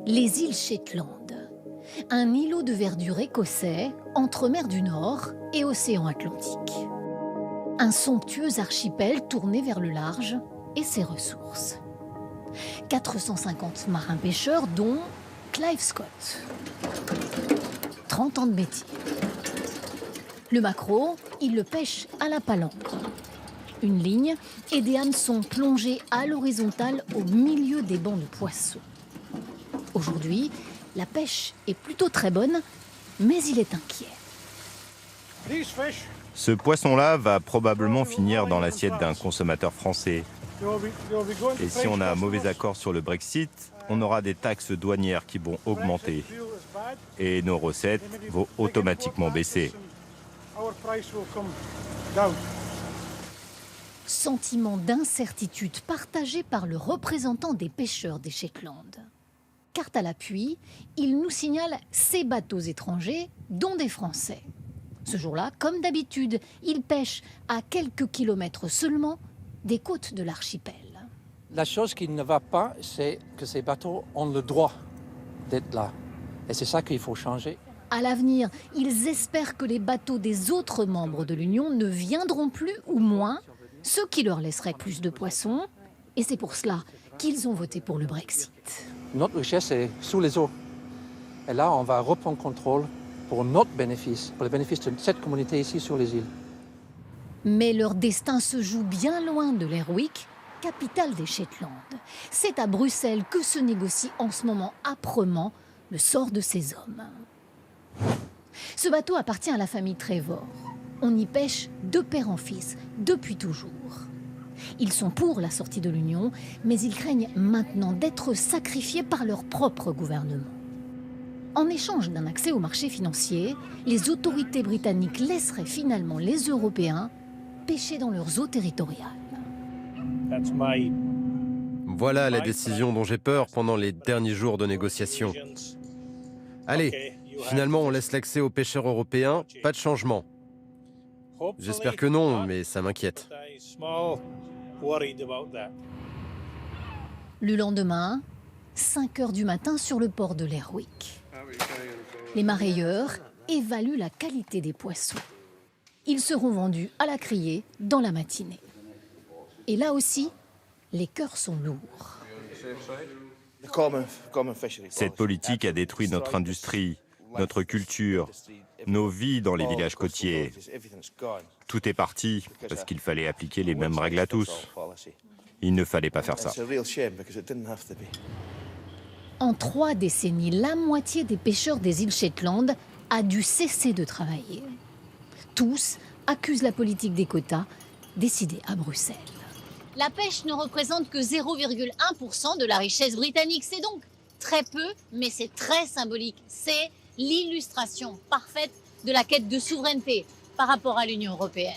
Les îles Shetland, un îlot de verdure écossais entre mer du Nord et océan Atlantique. Un somptueux archipel tourné vers le large et ses ressources. 450 marins-pêcheurs dont Clive Scott. 30 ans de métier. Le maquereau, il le pêche à la palangre. Une ligne et des hameçons plongés à l'horizontale au milieu des bancs de poissons. Aujourd'hui, la pêche est plutôt très bonne, mais il est inquiet. Ce poisson-là va probablement finir dans l'assiette d'un consommateur français. Et si on a un mauvais accord sur le Brexit, on aura des taxes douanières qui vont augmenter. Et nos recettes vont automatiquement baisser. Sentiment d'incertitude partagé par le représentant des pêcheurs des Shetland. Carte à l'appui, il nous signale 6 bateaux étrangers, dont des Français. Ce jour-là, comme d'habitude, ils pêchent à quelques kilomètres seulement des côtes de l'archipel. La chose qui ne va pas, c'est que ces bateaux ont le droit d'être là. Et c'est ça qu'il faut changer. À l'avenir, ils espèrent que les bateaux des autres membres de l'Union ne viendront plus ou moins, ce qui leur laisserait plus de poissons. Et c'est pour cela qu'ils ont voté pour le Brexit. Notre richesse est sous les eaux. Et là, on va reprendre contrôle pour notre bénéfice, pour le bénéfice de cette communauté ici sur les îles. Mais leur destin se joue bien loin de Lerwick, capitale des Shetland. C'est à Bruxelles que se négocie en ce moment âprement le sort de ces hommes. Ce bateau appartient à la famille Trevor. On y pêche de père en fils, depuis toujours. Ils sont pour la sortie de l'Union, mais ils craignent maintenant d'être sacrifiés par leur propre gouvernement. En échange d'un accès au marché financier, les autorités britanniques laisseraient finalement les Européens pêcher dans leurs eaux territoriales. Voilà la décision dont j'ai peur pendant les derniers jours de négociations. Allez, finalement on laisse l'accès aux pêcheurs européens, pas de changement. J'espère que non, mais ça m'inquiète. Le lendemain, 5 heures du matin sur le port de Lerwick. Les marailleurs évaluent la qualité des poissons. Ils seront vendus à la criée dans la matinée. Et là aussi, les cœurs sont lourds. Cette politique a détruit notre industrie, notre culture, nos vies dans les villages côtiers. Tout est parti parce qu'il fallait appliquer les mêmes règles à tous. Il ne fallait pas faire ça. En 3 décennies, la moitié des pêcheurs des îles Shetland a dû cesser de travailler. Tous accusent la politique des quotas décidée à Bruxelles. La pêche ne représente que 0,1% de la richesse britannique. C'est donc très peu, mais c'est très symbolique. C'est l'illustration parfaite de la quête de souveraineté par rapport à l'Union européenne.